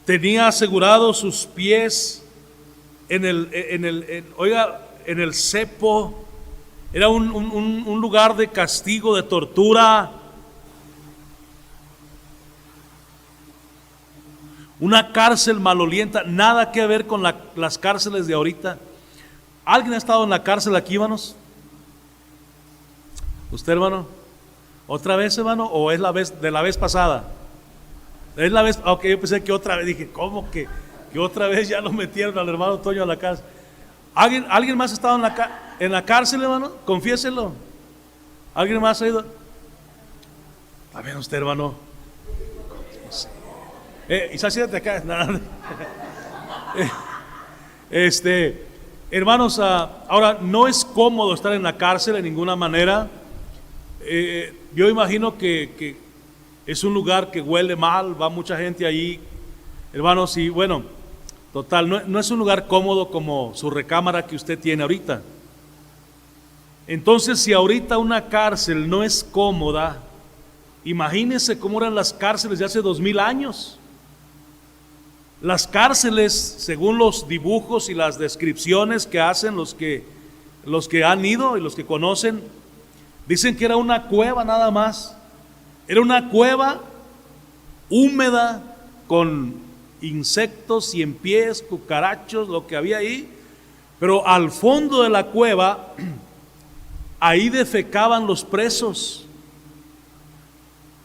tenía asegurado sus pies en el cepo. Era un lugar de castigo, de tortura, una cárcel malolienta, nada que ver con las cárceles de ahorita. ¿Alguien ha estado en la cárcel aquí, hermanos? ¿Usted, hermano? ¿Otra vez, hermano? ¿O es la vez de la vez pasada? Es la vez, ok, yo pensé que otra vez, dije, ¿cómo que otra vez ya lo metieron al hermano Toño a la cárcel? ¿Alguien más ha estado en la cárcel, hermano? Confiéselo. ¿Alguien más ha ido? A ver, usted, hermano. Isa, siéntate acá. Hermanos, ahora no es cómodo estar en la cárcel en ninguna manera. Yo imagino que es un lugar que huele mal, va mucha gente allí, hermanos, y bueno, total, no es un lugar cómodo como su recámara que usted tiene ahorita. Entonces, si ahorita una cárcel no es cómoda, imagínense cómo eran las cárceles de hace 2000 años. Las cárceles, según los dibujos y las descripciones que hacen los que han ido y los que conocen, dicen que era una cueva nada más. Era una cueva húmeda con insectos, ciempiés, cucarachos, lo que había ahí. Pero al fondo de la cueva, ahí defecaban los presos.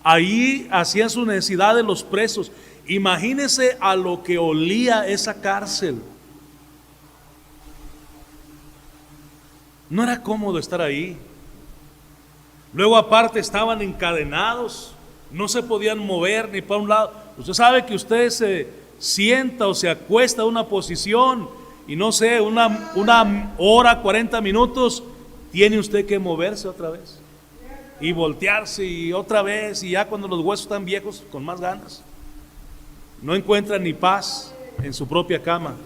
Ahí hacían su necesidad de los presos. Imagínese a lo que olía esa cárcel. No era cómodo estar ahí. Luego aparte estaban encadenados, no se podían mover ni para un lado. Usted sabe que usted se sienta o se acuesta a una posición y no sé, una hora, 40 minutos, tiene usted que moverse otra vez y voltearse y otra vez, y ya cuando los huesos están viejos, con más ganas. No encuentran ni paz en su propia cama.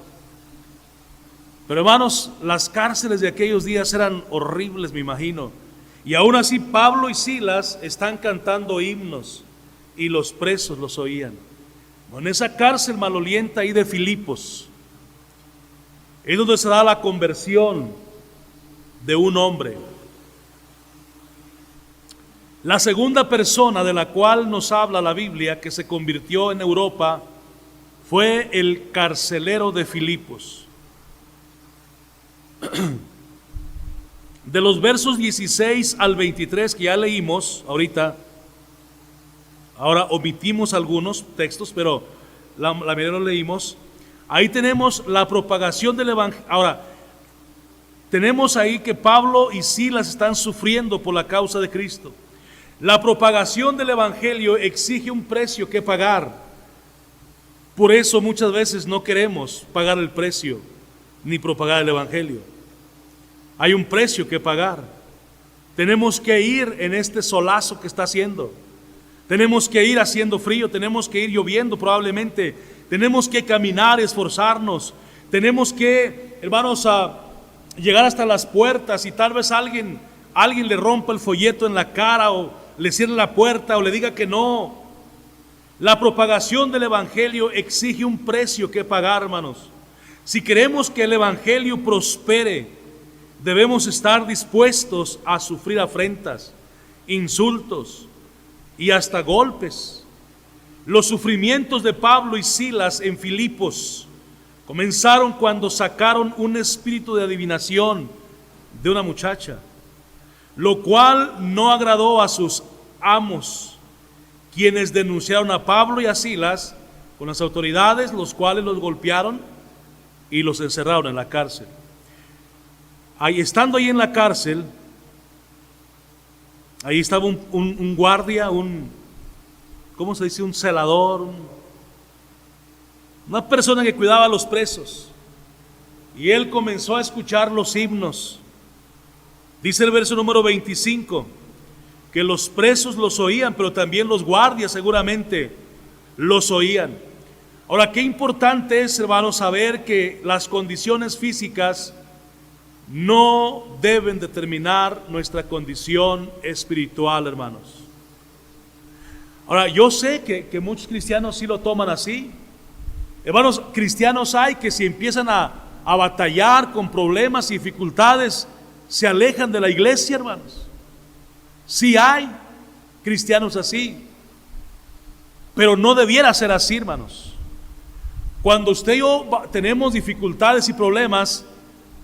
Pero hermanos, las cárceles de aquellos días eran horribles, me imagino. Y aún así Pablo y Silas están cantando himnos y los presos los oían. En esa cárcel malolienta ahí de Filipos es donde se da la conversión de un hombre. La segunda persona de la cual nos habla la Biblia que se convirtió en Europa fue el carcelero de Filipos. De los versos 16 al 23 que ya leímos ahorita, ahora omitimos algunos textos, pero la mayoría lo leímos. Ahí tenemos la propagación del evangelio. Ahora, tenemos ahí que Pablo y Silas están sufriendo por la causa de Cristo. La propagación del evangelio exige un precio que pagar. Por eso muchas veces no queremos pagar el precio ni propagar el evangelio. Hay un precio que pagar. Tenemos que ir en este solazo que está haciendo. Tenemos que ir haciendo frío, tenemos que ir lloviendo probablemente. Tenemos que caminar, esforzarnos. Tenemos que, hermanos, a llegar hasta las puertas y tal vez alguien le rompa el folleto en la cara o le cierre la puerta o le diga que no. La propagación del Evangelio exige un precio que pagar, hermanos. Si queremos que el Evangelio prospere, debemos estar dispuestos a sufrir afrentas, insultos y hasta golpes. Los sufrimientos de Pablo y Silas en Filipos comenzaron cuando sacaron un espíritu de adivinación de una muchacha, lo cual no agradó a sus amos, quienes denunciaron a Pablo y a Silas con las autoridades, los cuales los golpearon y los encerraron en la cárcel. Estando ahí en la cárcel, ahí estaba un guardia, ¿cómo se dice? Un celador, una persona que cuidaba a los presos. Y él comenzó a escuchar los himnos. Dice el verso número 25, que los presos los oían, pero también los guardias seguramente los oían. Ahora, qué importante es, hermanos, saber que las condiciones físicas no deben determinar nuestra condición espiritual, hermanos. Ahora, yo sé que muchos cristianos sí lo toman así. Hermanos, cristianos hay que si empiezan a batallar con problemas y dificultades, se alejan de la iglesia, hermanos. Sí hay cristianos así, pero no debiera ser así, hermanos. Cuando usted y yo tenemos dificultades y problemas,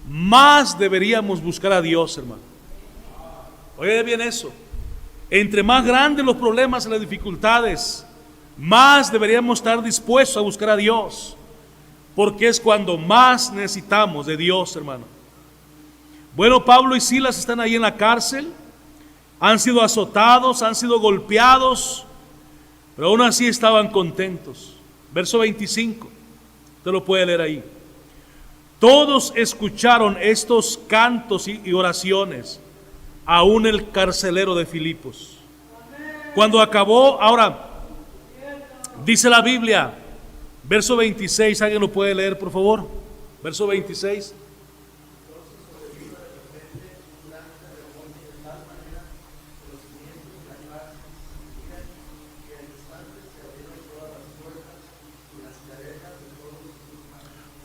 más deberíamos buscar a Dios, hermano. Oye bien eso. Entre más grandes los problemas y las dificultades, más deberíamos estar dispuestos a buscar a Dios, porque es cuando más necesitamos de Dios, hermano. Bueno, Pablo y Silas están ahí en la cárcel, han sido azotados, han sido golpeados, pero aún así estaban contentos. Verso 25, usted lo puede leer ahí. Todos escucharon estos cantos y oraciones, aún el carcelero de Filipos. Cuando acabó, ahora, dice la Biblia, verso 26, ¿alguien lo puede leer, por favor? Verso 26.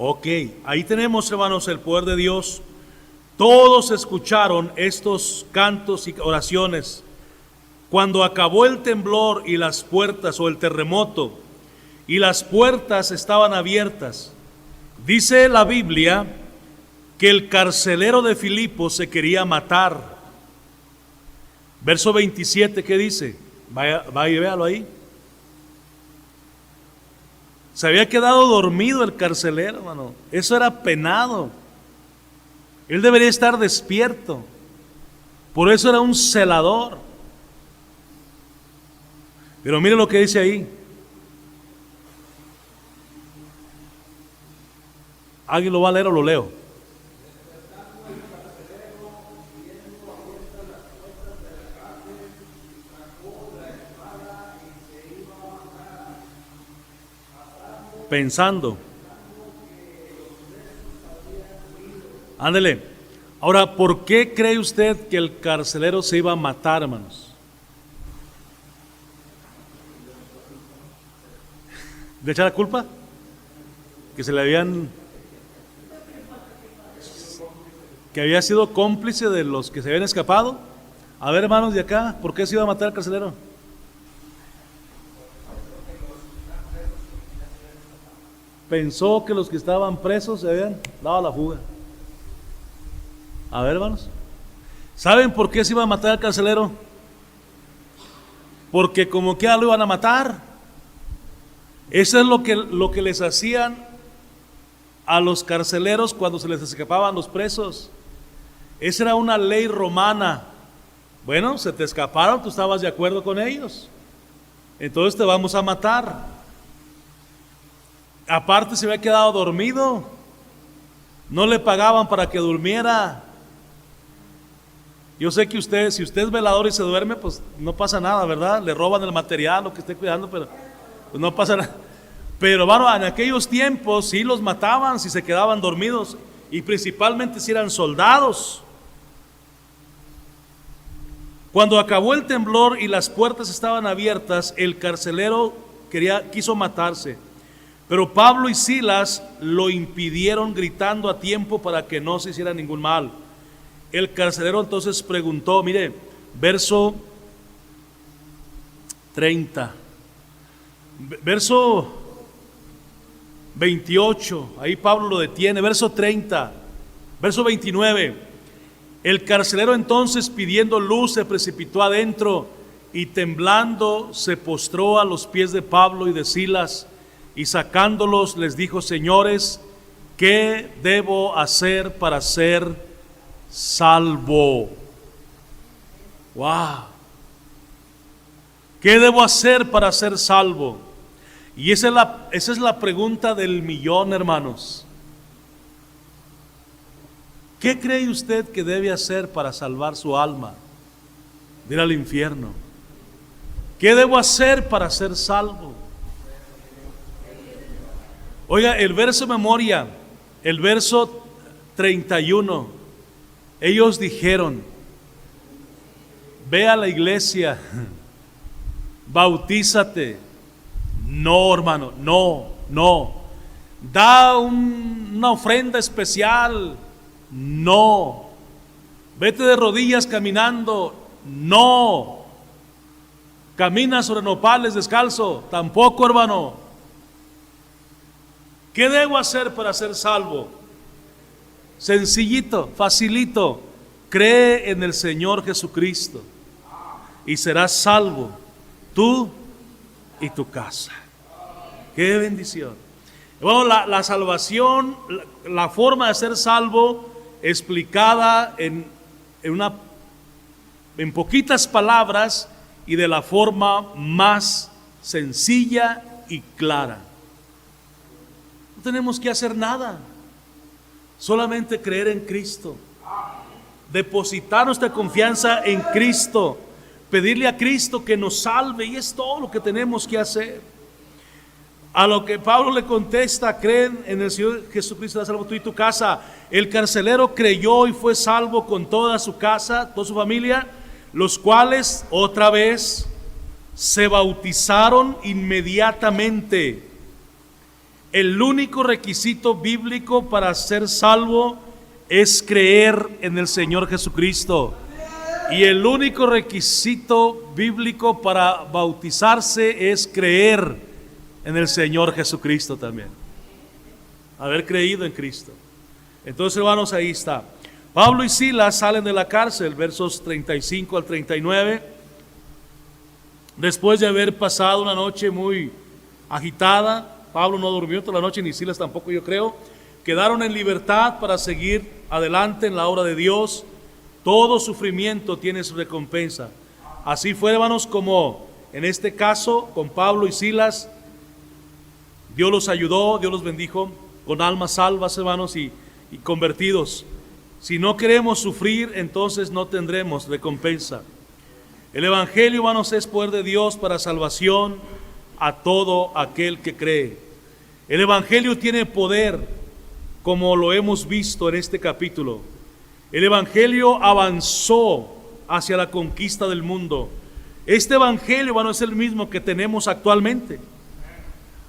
Ok, ahí tenemos, hermanos, el poder de Dios. Todos escucharon estos cantos y oraciones. Cuando acabó el temblor y las puertas, o el terremoto, y las puertas estaban abiertas, dice la Biblia que el carcelero de Filipos se quería matar. Verso 27, ¿qué dice? Vaya y véalo ahí. Se había quedado dormido el carcelero, hermano. Eso era penado. Él debería estar despierto. Por eso era un celador. Pero mire lo que dice ahí. ¿Alguien lo va a leer o lo leo? Pensando. Ándele. Ahora, ¿por qué cree usted que el carcelero se iba a matar, hermanos? ¿Le echa la culpa? Que se le habían... que había sido cómplice de los que se habían escapado. A ver, hermanos de acá, ¿por qué se iba a matar al carcelero? Pensó que los que estaban presos se habían dado la fuga. A ver, hermanos, ¿saben por qué se iba a matar al carcelero? Porque como que ya lo iban a matar. Eso es lo que les hacían a los carceleros cuando se les escapaban los presos. Esa era una ley romana. Bueno, se te escaparon, tú estabas de acuerdo con ellos, entonces te vamos a matar. Aparte se había quedado dormido, no le pagaban para que durmiera. Yo sé que usted, si usted es velador y se duerme, pues no pasa nada, ¿verdad? Le roban el material, lo que esté cuidando, pero pues no pasa nada. Pero hermano, en aquellos tiempos sí los mataban si se quedaban dormidos, y principalmente si eran soldados. Cuando acabó el temblor y las puertas estaban abiertas, el carcelero quiso matarse, pero Pablo y Silas lo impidieron gritando a tiempo para que no se hiciera ningún mal. El carcelero entonces preguntó, mire, verso 30, verso 28, ahí Pablo lo detiene, verso 30, verso 29. El carcelero entonces, pidiendo luz, se precipitó adentro y temblando se postró a los pies de Pablo y de Silas, y sacándolos les dijo: señores, ¿qué debo hacer para ser salvo? Wow. ¿Qué debo hacer para ser salvo? Y esa es la pregunta del millón, hermanos. ¿Qué cree usted que debe hacer para salvar su alma de ir al infierno? ¿Qué debo hacer para ser salvo? Oiga, el verso memoria, el verso 31, ellos dijeron: ve a la iglesia, bautízate. No, hermano, no. Da una ofrenda especial. No. Vete de rodillas caminando. No. Camina sobre nopales descalzo. Tampoco, hermano. ¿Qué debo hacer para ser salvo? Sencillito, facilito. Cree en el Señor Jesucristo y serás salvo, tú y tu casa. ¡Qué bendición! Bueno, la salvación, la forma de ser salvo, explicada en poquitas palabras y de la forma más sencilla y clara. No tenemos que hacer nada, solamente creer en Cristo, depositar nuestra confianza en Cristo, pedirle a Cristo que nos salve, y es todo lo que tenemos que hacer. A lo que Pablo le contesta: creen en el Señor Jesucristo, salvo tú y tu casa. El carcelero creyó y fue salvo con toda su casa, toda su familia, los cuales otra vez se bautizaron inmediatamente. El único requisito bíblico para ser salvo es creer en el Señor Jesucristo. Y el único requisito bíblico para bautizarse es creer en el Señor Jesucristo también. Haber creído en Cristo. Entonces, hermanos, ahí está. Pablo y Silas salen de la cárcel, versos 35 al 39. Después de haber pasado una noche muy agitada, Pablo no durmió toda la noche, ni Silas tampoco, yo creo. Quedaron en libertad para seguir adelante en la obra de Dios. Todo sufrimiento tiene su recompensa. Así fue, hermanos, como en este caso con Pablo y Silas. Dios los ayudó, Dios los bendijo con almas salvas, hermanos, y convertidos. Si no queremos sufrir, entonces no tendremos recompensa. El Evangelio, hermanos, es poder de Dios para salvación a todo aquel que cree. El Evangelio tiene poder, como lo hemos visto en este capítulo. El Evangelio avanzó hacia la conquista del mundo. Este Evangelio, bueno, es el mismo que tenemos actualmente.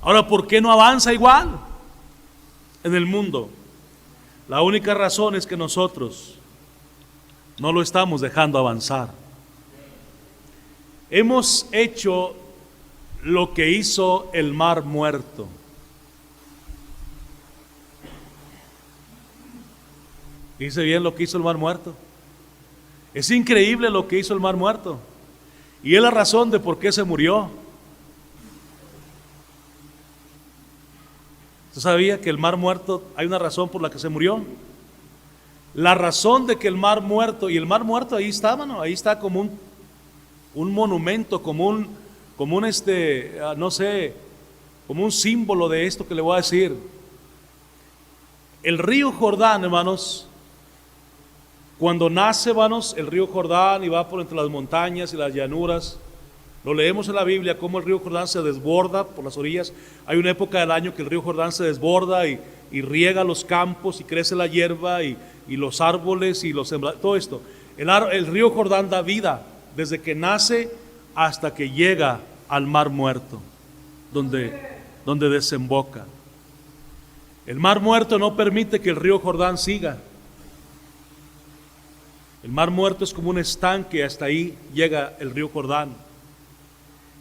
Ahora, ¿por qué no avanza igual en el mundo? La única razón es que nosotros no lo estamos dejando avanzar. Hemos hecho lo que hizo el Mar Muerto. ¿Dice bien lo que hizo el Mar Muerto? Es increíble lo que hizo el Mar Muerto. Y es la razón de por qué se murió. ¿Usted sabía que el Mar Muerto, hay una razón por la que se murió? La razón de que el Mar Muerto, y el Mar Muerto ahí está, mano, ahí está como un monumento, como un no sé, como un símbolo de esto que le voy a decir. El río Jordán, hermanos, Cuando nace, hermanos, el río Jordán y va por entre las montañas y las llanuras, lo leemos en la Biblia, cómo el río Jordán se desborda por las orillas. Hay una época del año que el río Jordán se desborda y riega los campos y crece la hierba y los árboles y todo esto. El río Jordán da vida desde que nace hasta que llega al Mar Muerto, donde desemboca. El Mar Muerto no permite que el río Jordán siga. El Mar Muerto es como un estanque, hasta ahí llega el río Jordán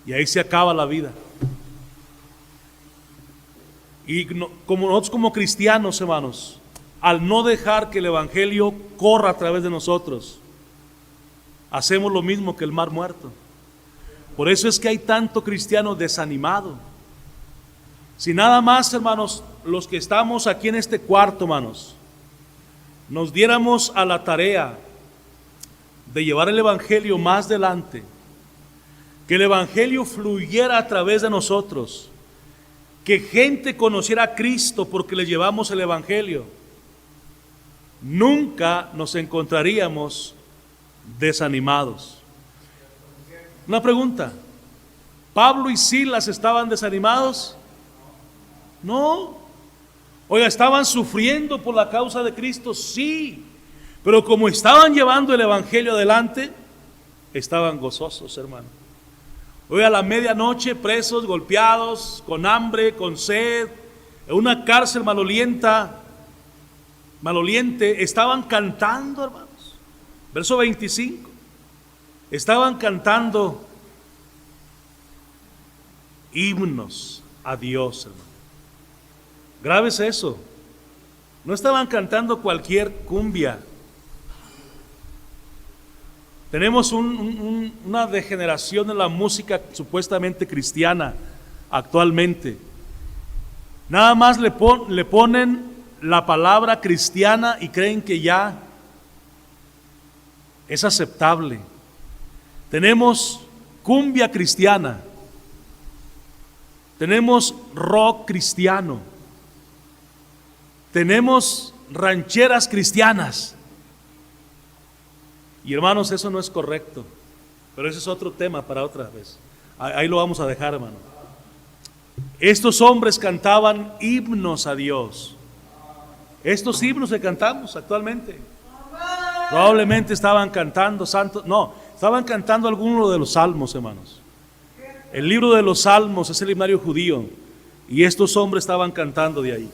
y ahí se acaba la vida. Y como nosotros como cristianos, hermanos, al no dejar que el Evangelio corra a través de nosotros, hacemos lo mismo que el Mar Muerto. Por eso es que hay tanto cristiano desanimado. Si nada más, hermanos, los que estamos aquí en este cuarto, hermanos, nos diéramos a la tarea de llevar el Evangelio más adelante, que el Evangelio fluyera a través de nosotros, que gente conociera a Cristo porque le llevamos el Evangelio, nunca nos encontraríamos desanimados. Una pregunta: ¿Pablo y Silas estaban desanimados? No. Oiga, ¿estaban sufriendo por la causa de Cristo? Sí. Pero como estaban llevando el Evangelio adelante, estaban gozosos, hermano. Hoy a la medianoche, presos, golpeados, con hambre, con sed, en una cárcel maloliente, estaban cantando, hermanos. Verso 25. Estaban cantando himnos a Dios, hermano. Grábese eso. No estaban cantando cualquier cumbia. Tenemos una degeneración en la música supuestamente cristiana actualmente. Nada más le ponen la palabra cristiana y creen que ya es aceptable. Tenemos cumbia cristiana, tenemos rock cristiano, tenemos rancheras cristianas. Y hermanos, eso no es correcto, pero ese es otro tema para otra vez. Ahí lo vamos a dejar, hermano. Estos hombres cantaban himnos a Dios. Estos himnos que cantamos actualmente, probablemente estaban cantando santos, no, estaban cantando alguno de los salmos, hermanos. El libro de los salmos es el himnario judío y estos hombres estaban cantando de ahí.